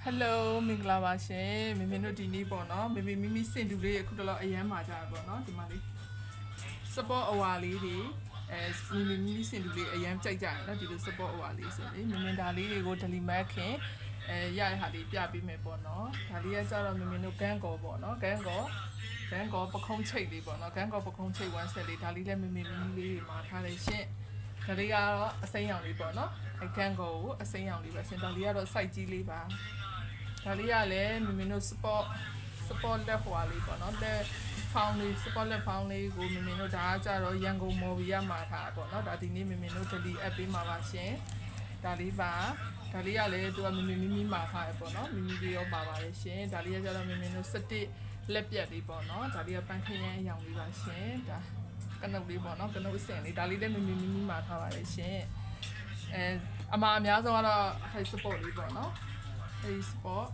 Hello မင်္ဂလာပါရှင်မမေတို့ဒီနေ့ပေါ့နော်မမေစင်တူလေးအခုတော့အရန်မာကြတယ်ပေါ့နော်ဒီမှာလေး support အဝါလေးတွေမစင်တူလေးအရန်ကြိုက်ကြတယ်နော်ဒီလို support အဝါလေးဆိုလေမဒါလေးတွေကို delete မဲ့ခင်ရရဟာလေးပြပေးမယ်ပေါ့နော်ဒါလေးကကြတော့မတို့ကန်းကောပေါ့နော်ကန်းကောပခုံးချိတ်လေးပေါ့နော်ကန်းကောပခုံးချိတ်1 set လေးဒါလေးလည်းမလေးတွေမှာထားတယ်ရှင်ဒါလေးကတော့အစိမ်းရောင်လေးပေါ့နော်အကန်းကောကိုအစိမ်းရောင်လေးပဲရှင်ဒါလေးကတော့ site ကြီးလေးပါဒါလေးကလည်းမတို့ support လက်ဟွာလေးပေါ့နော်လက်ဖောင်းလေး support လက်ဖောင်းလေးကိုမတို့ဒါကကြတော့ရန်ကုန်မော်ဘီယာမှာထားပေါ့နော်ဒါဒီနေ့မတို့ delete app ပေးမှာပါရှင်ဒါလေးပါဒါလေးကလည်းသူကမမှာထားရပေါ့နော်လေးရောပါပါတယ်ရှင်ဒါလေးကကြတော့တို့17လက်ပြက်လေးပေါ့နော်ဒါလေးကပန်းခရမ်းအယောင်လေးပါရှင်ဒါကနုတ်လေးပေါ့နော်ကနုတ်အစင်လေးဒါလေးလည်းမှာထားပါတယ်ရှင်အမှားအများဆုံးကတော့ high support လေးပေါ့နော် high support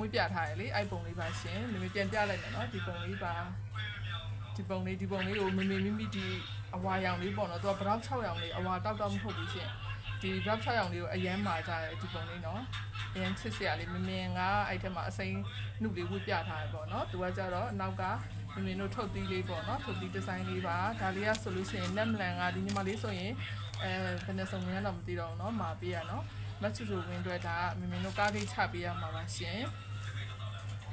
ဝေးပြထားရလေအဲ့ပုံလေးပါရှင်ပြန်ပြလိုက်မယ်နော်ဒီပုံလေးပါဒီပုံလေးကိုဒီအဝါရောင်လေးပေါ့နော်သူကဘလောက်6ရောင်လေးအဝါတောက်မဟုတ်ဘူးရှင်ဒီဘလောက်6ရောင်လေးကိုအရန်မာကြတယ်ဒီပုံလေးနော်အရန်ချစ်စရာလေးကအဲ့ထက်မှာအစိမ်းနှုတ်လေးဝေးပြထားရပေါ့နော်သူကကြတော့နောက်ကတို့ထုတ်သီးလေးပေါ့နော်ထုတ်သီးဒီဇိုင်းလေးပါဒါလေးကဆိုလို့ရှိရင်လက်မလန်ကဒီညီမလေးဆိုရင်ဘယ်နဲ့စုံနေတော့မသိတော့ဘူးနော်မာပေးရနော်မချူချူဝင်းအတွက်ဒါကတို့ကားလေးချပေးရမှာပါရှင်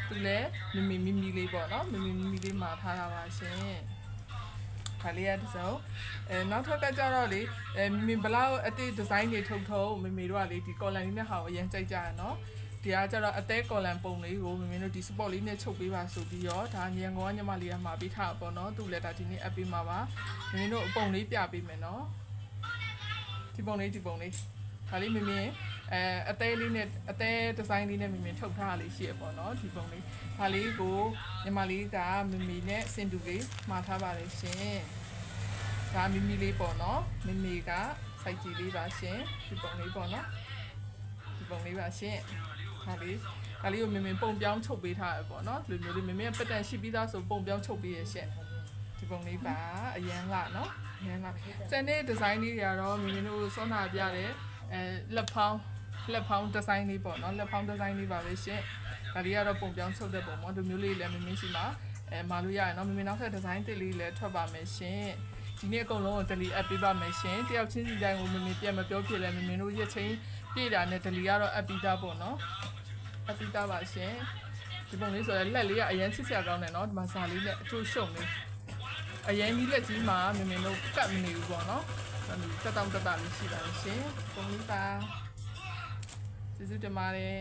သူလည်းမီလေးပေါ့နော်မီလေးမှာထားတာပါရှင်ဒါလေးရတဲ့စုံနောက်ထပ်ကကြတော့လေဘလောက်အသေးဒီဇိုင်းတွေထုတ်တို့ကလေဒီ collar လေးနဲ့ဟာကိုအရင်ကြိုက်ကြရနော်ဒီကကြတော့အသေး collar ပုံလေးကိုတို့ဒီ support လေးနဲ့ချုပ်ပေးပါဆိုပြီးတော့ဒါညံကောညမလေးကမှာပေးထားပေါ့နော်သူလည်းဒါဒီနေ့ app ပေးမှာပါတို့အပုံလေးပြပေးမယ်နော်ဒီပုံလေးဒါလေးအသေးလေးနဲ့အသေးဒီဇိုင်းလေးနဲ့ထုတ်ထားလေးရှိရပေါ့နော်ဒီပုံလေးဒါလေးကိုညီမလေးကနဲ့စင်တူလေးမှာထားပါတယ်ရှင်ဒါလေးပေါ့နော်ကစိုက်ကြည့်လေးပါရှင်ဒီပုံလေးပေါ့နော်ဒီပုံလေးပါရှင်ဒါလေးကိုပုံပြောင်းချုပ်ပေးထားရပေါ့နော်ဒီလိုမျိုးလေးပတ်တန်ရှိပြီးသားဆိုပုံပြောင်းချုပ်ပေးရရှင်ဒီပုံလေးပါအရန်ကနော်အရန်ကစတဲ့ဒီဇိုင်းလေးတွေကတော့တို့စောနာပြတယ်လက်ဖောင်းဒီဇိုင်းလေးပေါ့နော်လက်ဖောင်းဒီဇိုင်းလေးပါပဲရှင်ဒါလေးကတော့ပုံပြောင်းချုပ်တဲ့ပုံပေါ့ဒီမျိုးလေးလည်းရှိမှာမာလို့ရရနော်နောက်ထပ်ဒီဇိုင်းတစ်လေးလည်းထွက်ပါမယ်ရှင်ဒီနေ့အကုန်လုံးကို delete app ပေးပါမယ်ရှင်တယောက်ချင်းစီတိုင်းကိုပြန်မပြောပြလဲတို့ရက်ချင်းပြည့်တာနဲ့ delete ကတော့ app ပေးတာပေါ့နော် app ပေးတာပါရှင်ဒီပုံလေးဆိုရင်လက်လေးကအရင်ချစ်စရာကောင်းတယ်နော်ဒီမှာစာလေးနဲ့အချို့ရှုံလေးအရင်ကြီးလက်ကြီးမှာတို့ကတ်မနေဘူးပေါ့နော်တက်လေးရှိပါတယ်ရှင်ပုံလေးပါကျေးဇူးတင်ပါတယ်